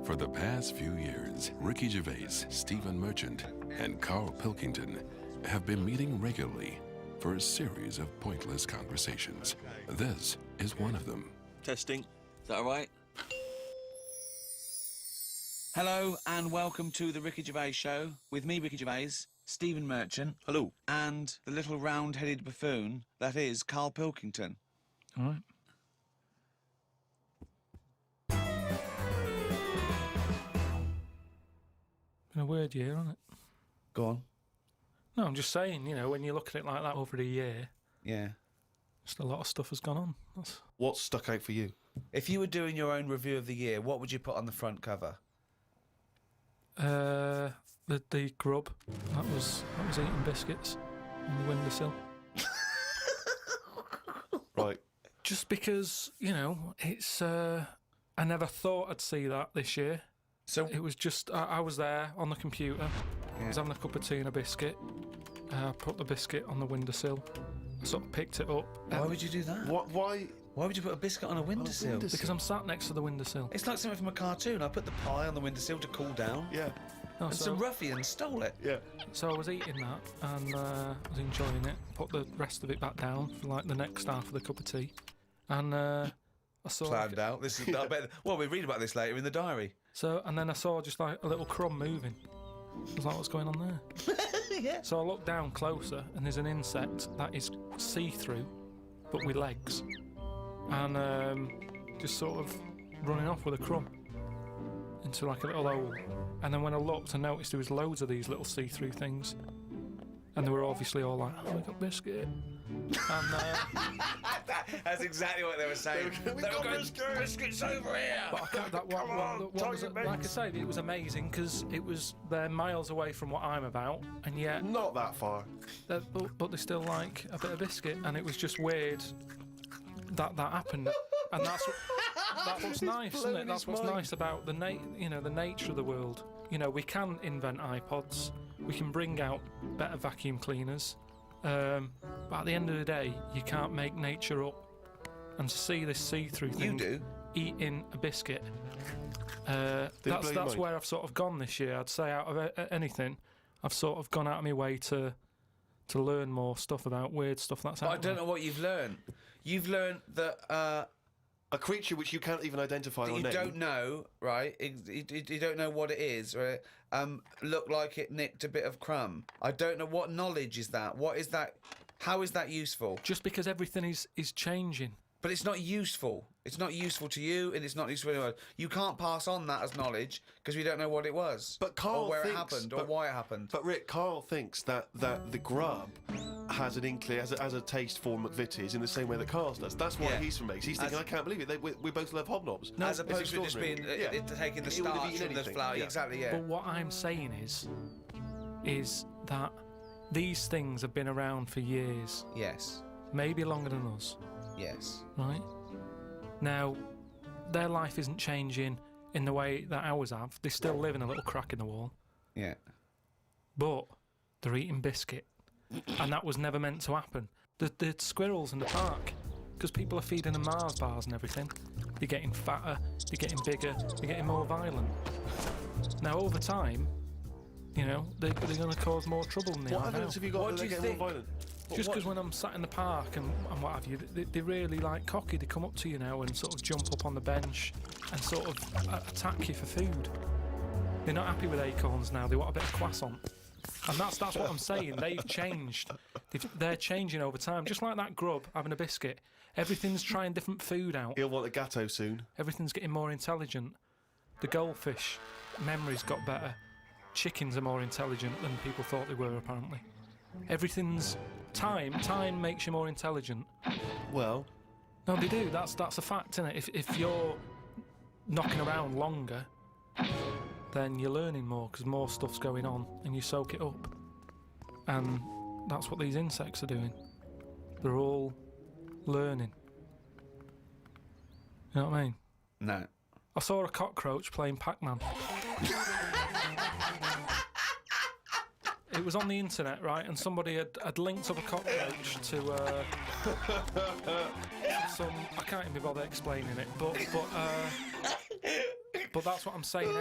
For the past few years, Ricky Gervais, Stephen Merchant, and Karl Pilkington have been meeting regularly for a series of pointless conversations. This is one of them. Testing. Is that all right? Hello and welcome to the Ricky Gervais Show with me, Ricky Gervais, Stephen Merchant. Hello. And the little round-headed buffoon that is Karl Pilkington. All right. Been a weird year, hasn't it? Go on. No, I'm just saying, you know, when you look at it like that over a year, Yeah. just a lot of stuff has gone on. What's stuck out for you? If you were doing your own review of the year, what would you put on the front cover? The grub. That was eating biscuits on the windowsill. Right. Just because, you know, it's I never thought I'd see that this year. So It was just I was there on the computer. I was having a cup of tea and a biscuit. I put the biscuit on the windowsill. I sort of picked it up. why would you do that? Why? Why would you put a biscuit on a windowsill? Because I'm sat next to the windowsill. It's like something from a cartoon. I put the pie on the windowsill to cool down. Yeah. No, And some ruffians stole it. Yeah. So I was eating that and I was enjoying it. Put the rest of it back down for like the next half of the cup of tea. And I saw... Planned out. This is. I bet. Well, we read about this later in the diary. And then I saw just like a little crumb moving. I was like, what's going on there? Yeah. So I looked down closer and there's an insect that is see-through, but with legs. And just sort of running off with a crumb into like a little hole. And then when I looked, I noticed there was loads of these little see-through things. And they were obviously all like, oh, we got biscuit. And That's exactly what they were saying. We got biscuits over here. but I can't, that one was, like I say, it was amazing because they're miles away from what I'm about, and yet, Not that far. but they still like a bit of biscuit, and it was just weird that happened. And that's what's nice, isn't it? That's what's nice about the nature of the world. You know, we can invent iPods, we can bring out better vacuum cleaners, but at the end of the day, you can't make nature up. And to see this see-through thing eating a biscuit, that's where I've sort of gone this year. I'd say out of anything, I've sort of gone out of my way to learn more stuff about weird stuff that's out I don't know what you've learned. You've learned that A creature which you can't even identify or you name. don't know, right? You don't know what it is, right? Looked like it nicked a bit of crumb. I don't know what knowledge is that. What is that? How is that useful? Just because everything is changing. But it's not useful. It's not useful to you, and it's not useful to anyone. You can't pass on that as knowledge because we don't know what it was, But Karl or where thinks, it happened, or why it happened. But Rick, Karl thinks that the grub has an inkling, has a taste for McVitie's in the same way that Karl does. That's why he's from Meg's. He's thinking, I can't believe it. We both love hobnobs. No, as opposed to just being taking the He would have starch eaten from the anything. flour. Yeah. Exactly. Yeah. But what I'm saying is that these things have been around for years, Yes. maybe longer than us, Yes. right? Now, their life isn't changing in the way that ours have. They still live in a little crack in the wall, Yeah. but they're eating biscuit, and that was never meant to happen. The squirrels in the park, because people are feeding them Mars bars and everything, they're getting fatter, they're getting bigger, they're getting more violent. Now, over time, you know, they're going to cause more trouble than they What are now. evidence have you got What that do they're you getting more think? violent? Just because when I'm sat in the park and what have you, they're really like cocky. They come up to you now and sort of jump up on the bench and sort of attack you for food. They're not happy with acorns now. They want a bit of croissant. And that's what I'm saying. They've changed. They're changing over time. Just like that grub having a biscuit. Everything's trying different food out. He'll want a gatto soon. Everything's getting more intelligent. The goldfish memory's got better. Chickens are more intelligent than people thought they were, apparently. Everything's... Time makes you more intelligent. Well, No, they do. That's a fact, isn't it? If you're knocking around longer, then you're learning more because more stuff's going on and you soak it up. And that's what these insects are doing. They're all learning. You know what I mean? No. I saw a cockroach playing Pac-Man. It was on the internet, right? And somebody had linked up a cockroach to some. I can't even be bothered explaining it, but that's what I'm saying.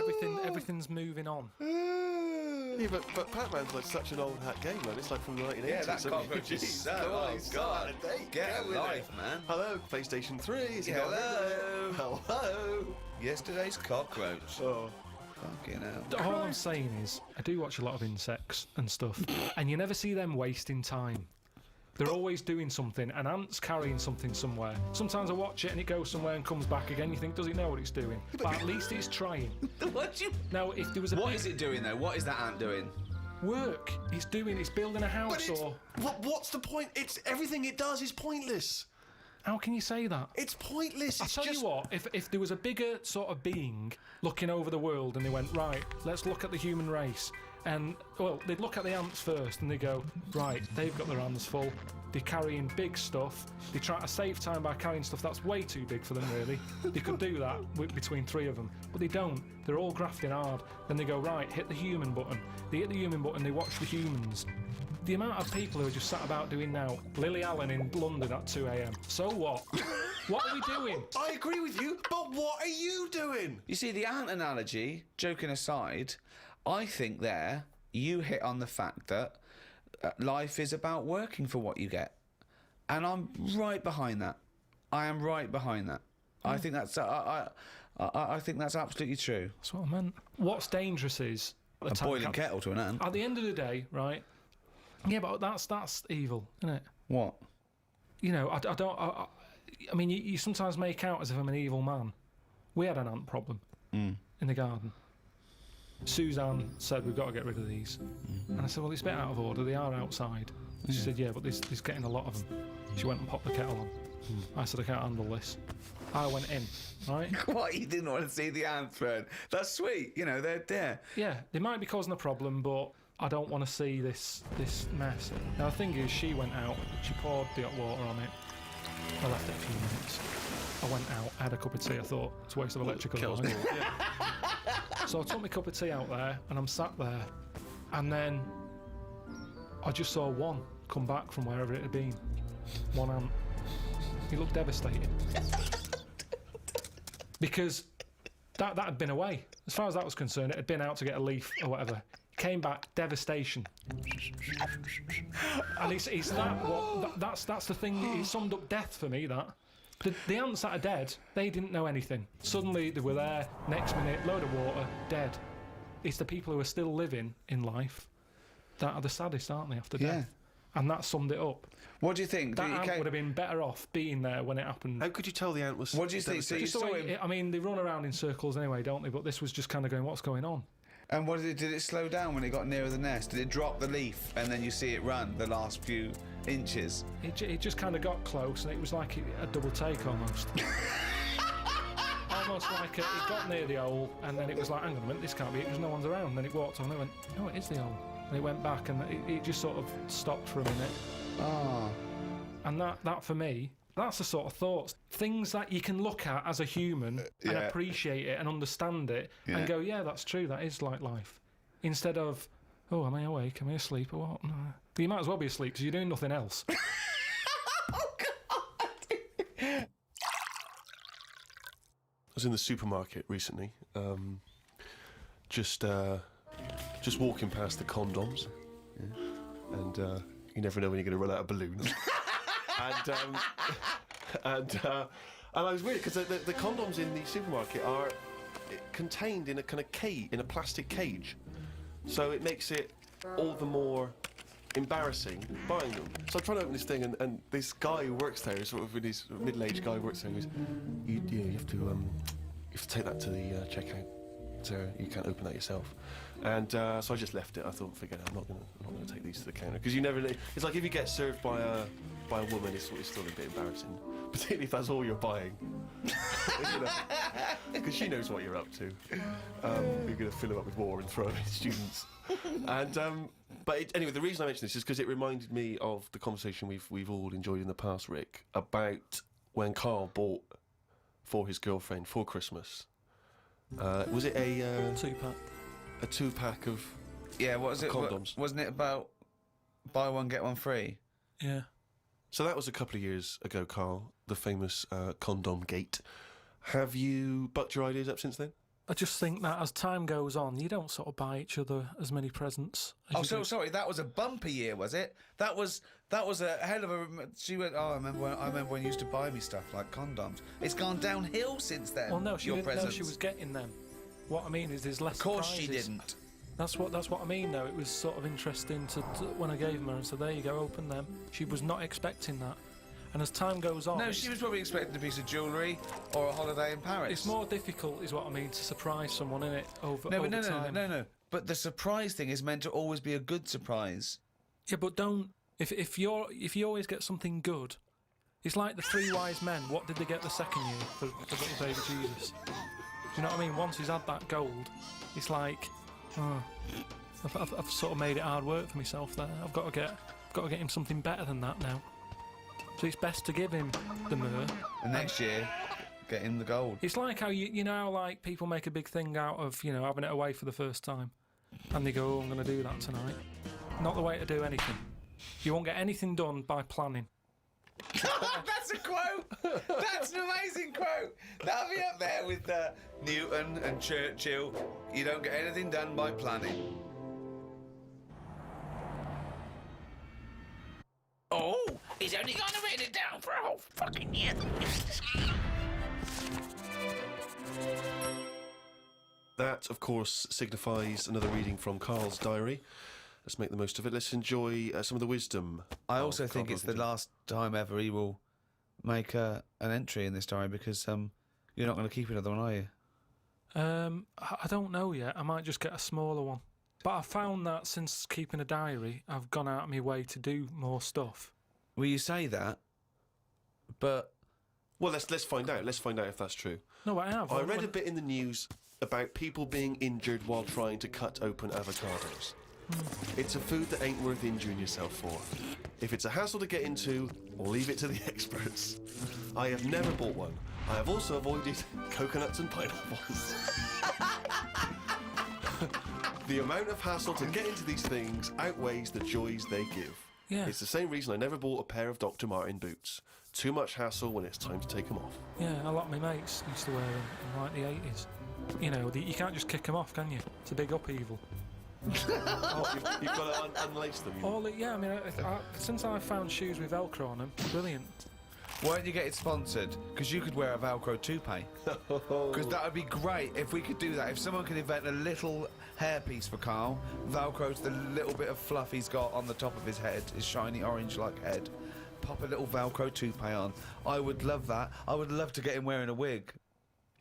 Everything's moving on. Yeah, but Pac-Man's like such an old hat game, man. It's like from the 1980s. Yeah, that cockroach is so. Oh God, get a life, man. Hello, PlayStation 3. Is it Hello. Hello. Yesterday's cockroach. Oh. Fucking hell. All I'm saying is, I do watch a lot of insects and stuff, and you never see them wasting time. They're always doing something. An ant's carrying something somewhere. Sometimes I watch it and it goes somewhere and comes back again. You think, does it know what it's doing? But at least it's trying. What you? Now, if there was a What big is it doing though? What is that ant doing? work, it's building a house, or what's the point? It's everything it does is pointless. how can you say that? It's pointless. I'll tell you what, if there was a bigger sort of being looking over the world and they went, right, let's look at the human race, and, well, they'd look at the ants first and they go, right, they've got their hands full, they're carrying big stuff, they try to save time by carrying stuff that's way too big for them, really. They could do that between three of them, but they don't. They're all grafting hard. Then they go, right, hit the human button. They hit the human button, they watch the humans. The amount of people who are just sat about doing now, Lily Allen in London at 2 a.m. So what? What are we doing? I agree with you, but what are you doing? You see, the ant analogy, joking aside, I think there you hit on the fact that life is about working for what you get. And I'm right behind that. I am right behind that. I think that's I think that's absolutely true. That's what I meant. What's dangerous is A boiling kettle to an ant. At the end of the day, right? Yeah, but that's evil, isn't it? What? You know, I mean, you sometimes make out as if I'm an evil man. We had an ant problem in the garden. Suzanne said, we've got to get rid of these. And I said, well, it's a bit out of order. They are outside. She said, yeah, but there's getting a lot of them. She went and popped the kettle on. I said, I can't handle this. I went in, right? What? You didn't want to see the ants, Fred? That's sweet. You know, they're there. Yeah, they might be causing a problem, but I don't want to see this mess. Now, the thing is, she went out, she poured the hot water on it. I left it a few minutes. I went out, I had a cup of tea. I thought, it's a waste of electrical line. So I took my cup of tea out there, and I'm sat there, and then I just saw one come back from wherever it had been. One ant. He looked devastated. Because that had been away. As far as that was concerned, it had been out to get a leaf or whatever. Came back, devastation. And it's that's the thing. It summed up death for me. That the ants that are dead, they didn't know anything. Suddenly they were there. Next minute, load of water, dead. It's the people who are still living in life that are the saddest, aren't they? After death. And that summed it up. What do you think? That ant would have been better off being there when it happened. How could you tell the ant was? What do you think? So you Just the saw way, him, I mean, they run around in circles anyway, don't they? But this was just kind of going, what's going on? and what did it slow down when it got nearer the nest? Did it drop the leaf and then you see it run the last few inches? It just kind of got close, and it was like a double take almost. Almost like it got near the hole, and then it was like, hang on a minute, this can't be it because no one's around. And then it walked on, and it went, no, it is the hole. And it went back, and it just sort of stopped for a minute. Ah. And that for me, that's the sort of thoughts, things that you can look at as a human and appreciate it and understand it and go, yeah, that's true, that is like life. Instead of, oh, am I awake? Am I asleep or what? No. But you might as well be asleep because you're doing nothing else. Oh, God! I was in the supermarket recently, just walking past the condoms, and you never know when you're going to run out of balloons. and I was weird because the condoms in the supermarket are contained in a kind of cage, in a plastic cage, so it makes it all the more embarrassing buying them. So I'm trying to open this thing, and this guy who works there, sort of this middle-aged guy who works there, goes, you have to take that to the checkout. So you can't open that yourself. And so I just left it. I thought, forget it, I'm not gonna take these to the counter, because you never know. It's like if you get served by a woman, it's still a bit embarrassing, particularly if that's all you're buying. Because she knows what you're up to. You're gonna fill them up with water and throw them at students. And anyway, the reason I mention this is because it reminded me of the conversation we've all enjoyed in the past, Rick, about when Karl bought for his girlfriend for Christmas Was it a 2-pack. a 2-pack of? Yeah, what was it? Condoms. Wasn't it about buy one, get one free? Yeah. So that was a couple of years ago, Karl, the famous condom gate. Have you bucked your ideas up since then? I just think that as time goes on, you don't sort of buy each other as many presents. As Oh, you so do. sorry. That was a bumper year, was it? That was a hell of a. She went. Oh, I remember when you used to buy me stuff like condoms. It's gone downhill since then. Well, no, she your didn't know presents. she was getting them. What I mean is, there's less. Of course, she surprises. didn't. That's what I mean, though. It was sort of interesting to when I gave them her and said, "There you go, open them." She was not expecting that, and as time goes on, No, she was probably expecting a piece of jewellery or a holiday in Paris. it's more difficult, is what I mean, to surprise someone in it over No, over but time. no. But the surprise thing is meant to always be a good surprise. Yeah, but don't. If you always get something good, it's like the 3 wise men. What did they get the second year for little baby Jesus? Do you know what I mean? Once he's had that gold, it's like, oh, I've sort of made it hard work for myself there. I've got to get him something better than that now. So it's best to give him the myrrh. And next year, get him the gold. It's like how you know how like people make a big thing out of having it away for the first time, and they go, "Oh, I'm going to do that tonight." Not the way to do anything. You won't get anything done by planning. That's a quote. That's an amazing quote. That'll be up there with Newton and Churchill. You don't get anything done by planning. Oh, he's only going to write it down for a whole fucking year. That, of course, signifies another reading from Karl's diary. Let's make the most of it. Let's enjoy some of the wisdom. I of also think Karl it's the Pilkington. last time ever he will make an entry in this diary because you're not going to keep another one, are you? I don't know yet. I might just get a smaller one. But I found that since keeping a diary, I've gone out of my way to do more stuff. Well, you say that, but Well, let's find out. Let's find out if that's true. No, I have. I read a bit in the news about people being injured while trying to cut open avocados. It's a food that ain't worth injuring yourself for. If it's a hassle to get into, leave it to the experts. I have never bought one. I have also avoided coconuts and pineapples. The amount of hassle to get into these things outweighs the joys they give. Yeah. It's the same reason I never bought a pair of Dr. Martin boots. Too much hassle when it's time to take them off. Yeah, a lot of my mates used to wear them in like the 80s. You can't just kick them off, can you? It's a big upheaval. Oh, you've got to unlace them. Since I found shoes with Velcro on them, brilliant. why don't you get it sponsored? Because you could wear a Velcro toupee. Because that would be great if we could do that. If someone could invent a little hairpiece for Karl, Velcro to the little bit of fluff he's got on the top of his head, his shiny orange-like head. Pop a little Velcro toupee on. I would love that. I would love to get him wearing a wig.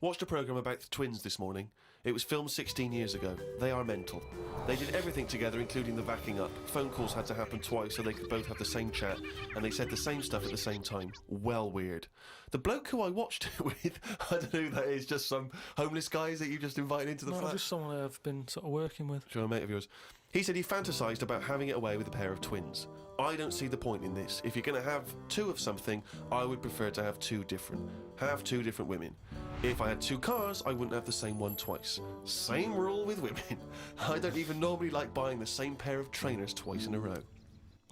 Watched a programme about the twins this morning. It was filmed 16 years ago. They are mental. They did everything together, including the backing up. Phone calls had to happen twice so they could both have the same chat, and they said the same stuff at the same time. Well weird. The bloke who I watched it with, I don't know who that is, just some homeless guys that you just invited into the No, flat? just someone I've been sort of working with. Sure, a mate of yours. He said he fantasised about having it away with a pair of twins. I don't see the point in this. If you're going to have two of something, I would prefer to have two different. Have two different women. If I had two cars, I wouldn't have the same one twice. Same rule with women. I don't even normally like buying the same pair of trainers twice in a row.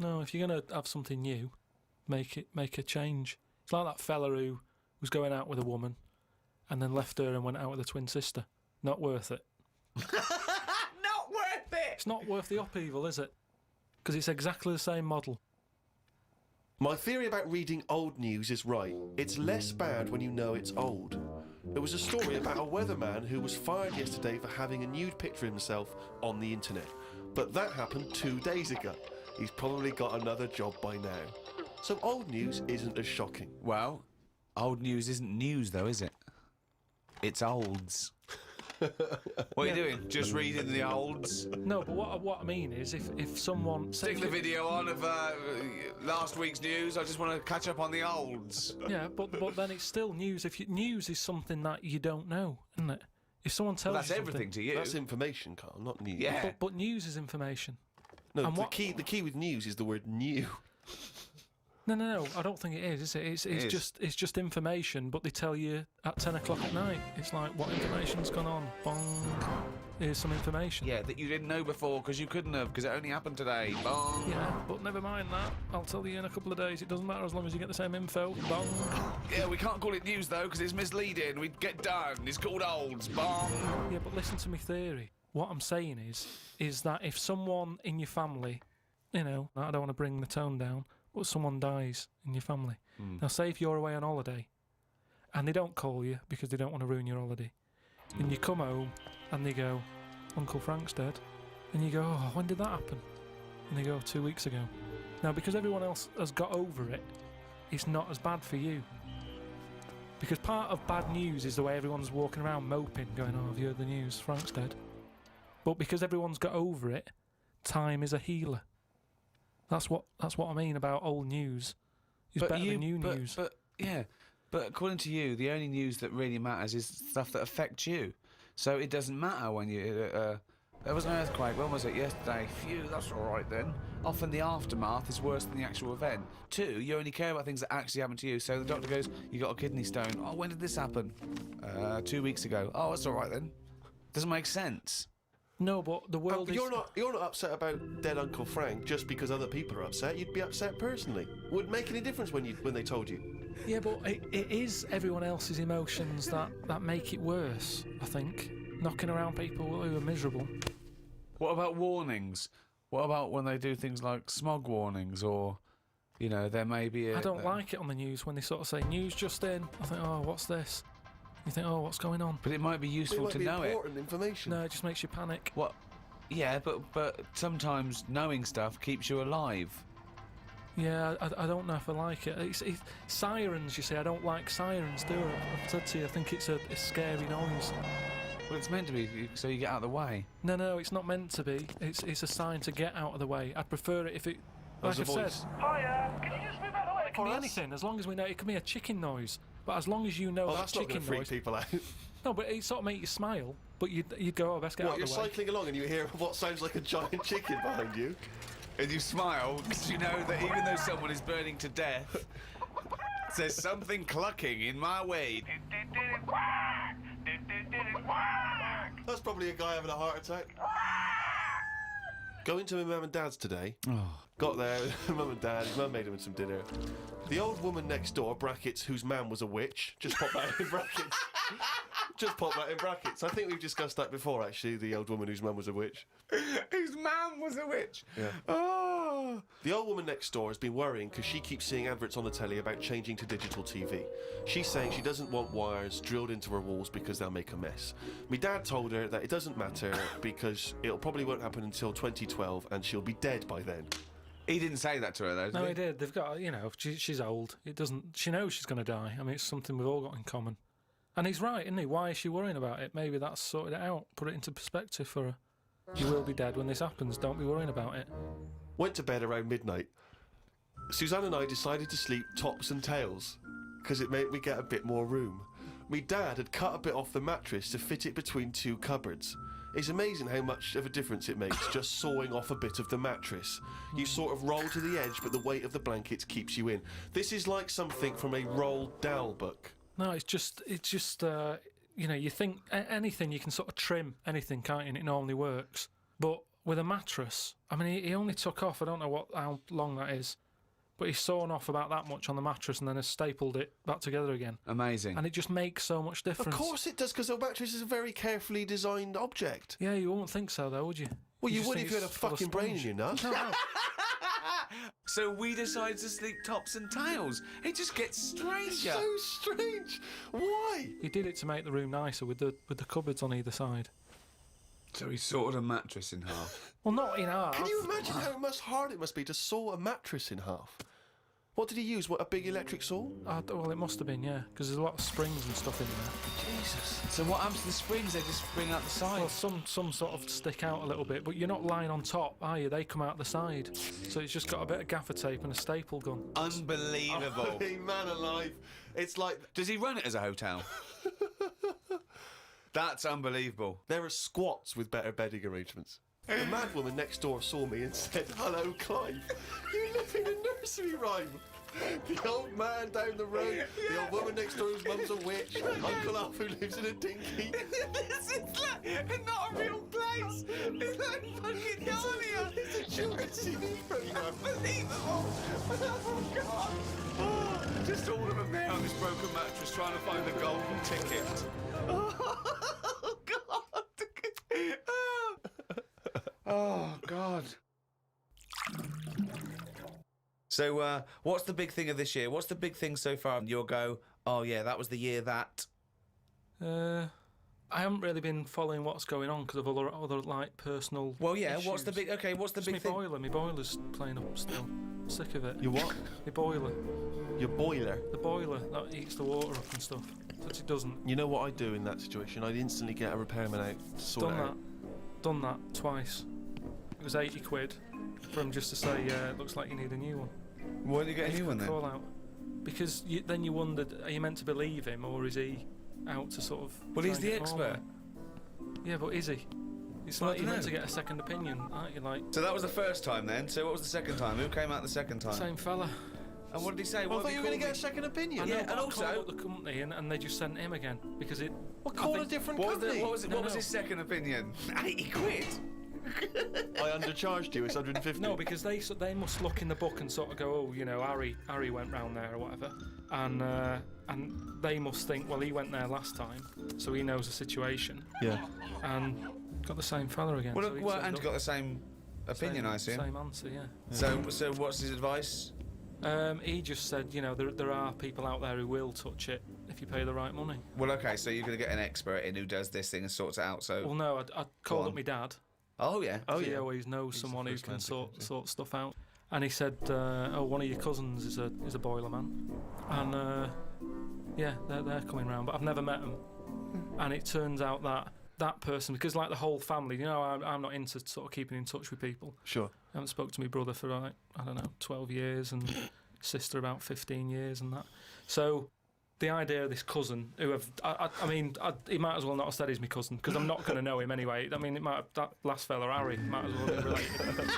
No, if you're going to have something new, make a change. It's like that fella who was going out with a woman and then left her and went out with a twin sister. Not worth it. Not worth it! It's not worth the upheaval, is it? Because it's exactly the same model. My theory about reading old news is right. It's less bad when you know it's old. There was a story about a weatherman who was fired yesterday for having a nude picture of himself on the internet. But that happened 2 days ago. He's probably got another job by now. So old news isn't as shocking. Well, old news isn't news, though, is it? It's olds. What are you doing? Just reading the olds? No, but what I mean is if someone... Stick the video on of last week's news. I just want to catch up on the olds. Yeah, but then it's still news. News is something that you don't know, isn't it? If someone tells That's you something, everything to you. That's information, Karl, not news. Yeah. But news is information. No, And the key with news is the word new. No, I don't think it is it? It's just information, but they tell you at 10 o'clock at night. It's like, what information's gone on? Bong. Here's some information. Yeah, that you didn't know before because you couldn't have, because it only happened today. Bong. Yeah, but never mind that. I'll tell you in a couple of days. It doesn't matter as long as you get the same info. Bong. Yeah, we can't call it news though because it's misleading. We'd get done. It's called olds. Bong. Yeah, but listen to me theory. What I'm saying is that if someone in your family, you know, I don't want to bring the tone down, but someone dies in your family. Now, say if you're away on holiday and they don't call you because they don't want to ruin your holiday, and you come home and they go, Uncle Frank's dead, and you go, oh, when did that happen? And they go, 2 weeks ago. Now, because everyone else has got over it, it's not as bad for you. Because part of bad news is the way everyone's walking around moping, going, oh, have you heard the news? Frank's dead. But because everyone's got over it, time is a healer. That's what I mean about old news. It's better than new news. But according to you, the only news that really matters is stuff that affects you. So it doesn't matter when you... there was an earthquake, when was it? Yesterday. Phew, that's all right then. Often the aftermath is worse than the actual event. 2, you only care about things that actually happen to you. So the doctor goes, you got a kidney stone. Oh, when did this happen? 2 weeks ago. Oh, that's all right then. Doesn't make sense. No, but the world is... You're not upset about dead Uncle Frank just because other people are upset. You'd be upset personally. Wouldn't make any difference when they told you. Yeah, but it is everyone else's emotions that make it worse, I think. Knocking around people who are miserable. What about warnings? What about when they do things like smog warnings or, you know, there may be a... I don't like it on the news when they sort of say, news just in. I think, oh, what's this? You think, oh, what's going on? But it might be useful to know it. Important information. No, it just makes you panic. What? Yeah, but sometimes knowing stuff keeps you alive. Yeah, I don't know if I like it. It's sirens, you see. I don't like sirens, do I? I've said to you, I think it's a scary noise. Well, it's meant to be so you get out of the way. No, it's not meant to be. It's a sign to get out of the way. I'd prefer it if it... Like I said... Hiya, can you just move out of the way? It can be anything, as long as we know. It can be a chicken noise. But as long as you know that's chicken not going to freak noise... people out. No, but it sort of make you smile. But you'd go, oh, best get out of the way. You're cycling along and you hear what sounds like a giant chicken behind you. And you smile because you know that even though someone is burning to death, there's something clucking in my way. That's probably a guy having a heart attack. Going to my mum and dad's today. Got there, mum and dad, his mum made him some dinner. The old woman next door, brackets, whose man was a witch. Just pop that in brackets. Just pop that in brackets. I think we've discussed that before, actually, the old woman whose mum was a witch. Whose man was a witch? Yeah. Oh. The old woman next door has been worrying because she keeps seeing adverts on the telly about changing to digital TV. She's saying she doesn't want wires drilled into her walls because they'll make a mess. My dad told her that it doesn't matter because it'll probably won't happen until 2012 and she'll be dead by then. He didn't say that to her, though, did No, he? he did. They've got, you know, she's old. It doesn't... She knows she's going to die. I mean, it's something we've all got in common. And he's right, isn't he? Why is she worrying about it? Maybe that's sorted it out. Put it into perspective for her. You will be dead when this happens. Don't be worrying about it. Went to bed around midnight. Suzanne and I decided to sleep tops and tails because it made me get a bit more room. Me dad had cut a bit off the mattress to fit it between 2 cupboards. It's amazing how much of a difference it makes just sawing off a bit of the mattress. You sort of roll to the edge, but the weight of the blankets keeps you in. This is like something from a Roald Dahl book. No, it's just you know, you think anything, you can sort of trim anything, can't you? And it normally works. But with a mattress, I mean, he only took off, I don't know how long that is, but he's sawn off about that much on the mattress and then has stapled it back together again. Amazing. And it just makes so much difference. Of course it does, because a mattress is a very carefully designed object. Yeah, you wouldn't think so, though, would you? Well, you just would think if you had a it's full of fucking brain in sponge. your nut. No. So we decided to sleep tops and tails. It just gets stranger. So strange. Why? He did it to make the room nicer with the cupboards on either side. So he sawed a mattress in half. Well, not in half. Can you imagine how much hard it must be to saw a mattress in half? What did he use? What, a big electric saw? Well, it must have been, yeah, because there's a lot of springs and stuff in there. Jesus. So what happens to the springs? They just spring out the Well, sides. some sort of stick out a little bit, but you're not lying on top, are you? They come out the side. So it's just got a bit of gaffer tape and a staple gun. Unbelievable. Hey, man alive. It's like... Does he run it as a hotel? That's unbelievable. There are squats with better bedding arrangements. The mad woman next door saw me and said, "Hello, Clive. You live in a nursery rhyme." The old man down the road, the old woman next door whose mum's a witch, Uncle Alf who lives in a dinghy. This is like not a real place. It's like fucking Narnia. It's a children's TV programme. Unbelievable. Oh, God. Oh, just all of them there on this broken mattress trying to find the golden ticket. Oh, God. Oh, God. So, what's the big thing of this year? What's the big thing so far? You'll go, oh, yeah, that was the year that... I haven't really been following what's going on because of other like personal. Well, yeah. issues. What's the big? Okay, what's the Just big thing? My boiler's playing up still. Sick of it. Your what? My boiler. Your boiler. The boiler that heats the water up and stuff. But it doesn't. You know what I'd do in that situation? I'd instantly get a repairman out to sort it out. Done that twice. It was 80 quid for him just to say, yeah, it looks like you need a new one. Why did you get a new one then? Call out. Because then you wondered, are you meant to believe him or is he out to sort of... Well, he's the expert. Yeah, but is he? It's like you're meant to get a second opinion, aren't you? Like. So that was the first time then. So what was the second time? Who came out the second time? Same fella. And what did he say? Well, I What thought you were going to get a second opinion. I know, Yeah, but and I also- called up the company and they just sent him again because it. Well, call a different What was, company. what was, it, No, what was no. his second opinion? 80 quid. I undercharged you. It's 150. No, because they must look in the book and sort of go, oh, you know, Harry went round there or whatever, and they must think, well, he went there last time, so he knows the situation, Yeah. and got the same fella again. Well, so he well turned and up. got the same opinion, I assume. Same answer, yeah. So what's his advice? He just said, you know, there are people out there who will touch it if you pay the right money. Well, okay, so you're going to get an expert in who does this thing and sorts it out. So. Well, no, I called on. up my dad. Oh yeah. Oh, He yeah. always knows He's someone the who first can man to sort come, stuff out. And he said, oh, one of your cousins is a boiler man, and yeah, they're coming round, but I've never met them. And it turns out that person, because like the whole family, you know, I'm not into sort of keeping in touch with people. Sure. I haven't spoke to my brother for like, I don't know, 12 years, and sister about 15 years and that. So the idea of this cousin, who I mean, he might as well not have said he's my cousin, because I'm not going to know him anyway. I mean, it might have, that last fella, Harry, might as well be related.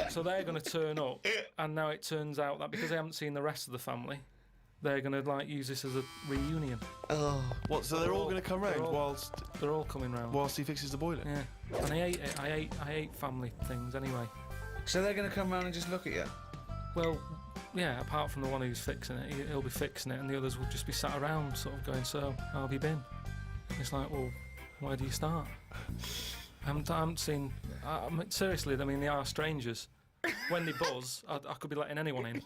So they're going to turn up, and now it turns out that because they haven't seen the rest of the family, they're going to like use this as a reunion. Oh. What? So they're all going to come round whilst They're all coming round. he fixes the boiler. Yeah, and I hate it. I hate family things anyway. So they're going to come round and just look at you. Well, yeah, apart from the one who's fixing it, he'll be fixing it, and the others will just be sat around sort of going, so, how have you been? It's like, well, where do you start? I haven't seen... seriously, I mean, they are strangers. When they buzz, I could be letting anyone in.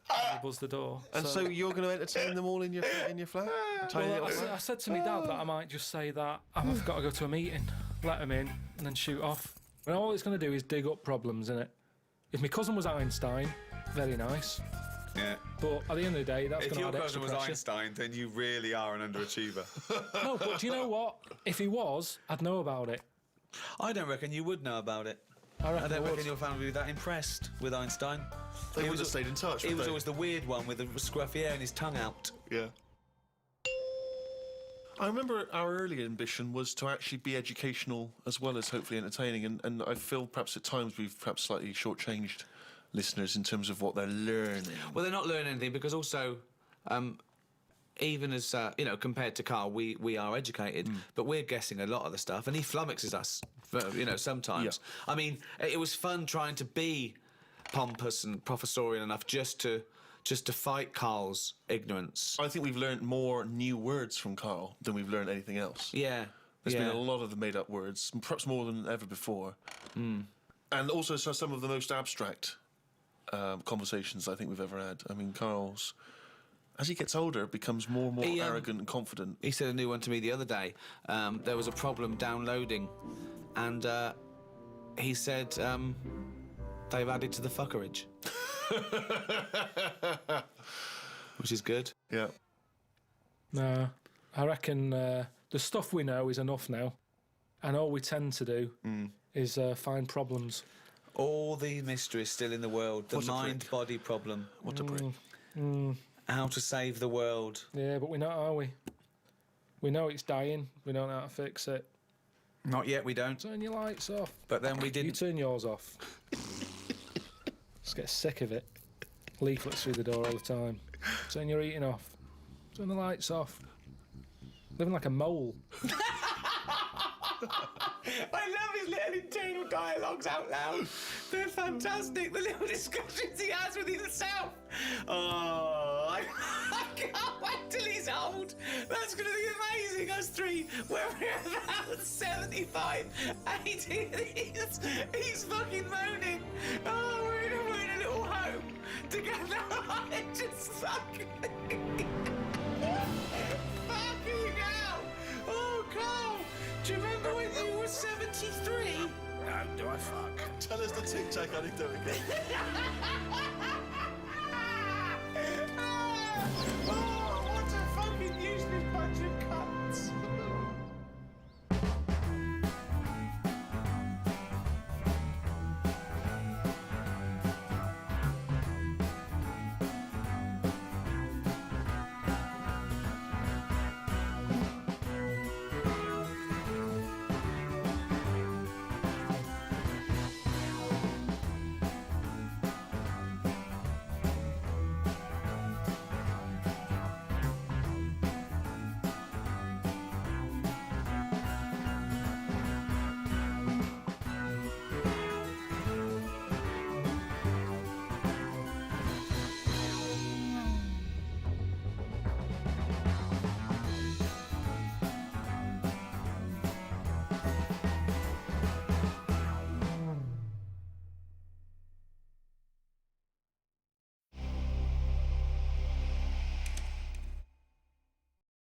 They buzz the door. And so you're going to entertain them all in your flat? Tiny Well, little flat? I said to my dad that I might just say that I've got to go to a meeting, let them in, and then shoot off. And all it's going to do is dig up problems, innit? If my cousin was Einstein, very nice. Yeah. But at the end of the day, that's If going to your add cousin extra was pressure. Einstein, then you really are an underachiever. No, but do you know what? If he was, I'd know about it. I don't reckon you would know about it. I reckon I don't I would. reckon your family would be that impressed with Einstein. They He would have was- stayed in touch. He would was they? always the weird one with the scruffy hair and his tongue out. Yeah. I remember our early ambition was to actually be educational as well as hopefully entertaining, and I feel perhaps at times we've perhaps slightly shortchanged listeners in terms of what they're learning. Well, they're not learning anything because also, even as, you know, compared to Karl, we are educated, but we're guessing a lot of the stuff, and he flummoxes us, you know, sometimes. Yeah. I mean, it was fun trying to be pompous and professorial enough just to fight Karl's ignorance. I think we've learned more new words from Karl than we've learned anything else. Yeah. There's yeah. been a lot of the made-up words, perhaps more than ever before. And also some of the most abstract conversations I think we've ever had. I mean, Karl's, as he gets older, becomes more and more He, arrogant and confident. He said a new one to me the other day. There was a problem downloading, and he said they've added to the fuckerage. Which is good. Yeah. No, I reckon the stuff we know is enough now, and all we tend to do is find problems. All the mysteries still in the world. The What a prick. mind-body problem. What a prick. How to save the world. Yeah, but we're not, are we? We know it's dying. We don't know how to fix it. Not yet, we don't. Turn your lights off. But then we You didn't. turn yours off. get sick of it. Leaflets through the door all the time, saying you're eating off, turn the lights off, living like a mole. I love his little internal dialogues out loud. They're fantastic. The little discussions he has with himself. Oh, I can't wait till he's old. That's going to be amazing. Us three, we're about 75, 80. He's fucking moaning. Oh, we're in a little home together. I just fucking... fucking hell. Oh, Carl. Do you remember when you were 73? No, do I fuck? Tell us the tic-tac anecdote again. Oh, what a fucking useless bunch of cunts.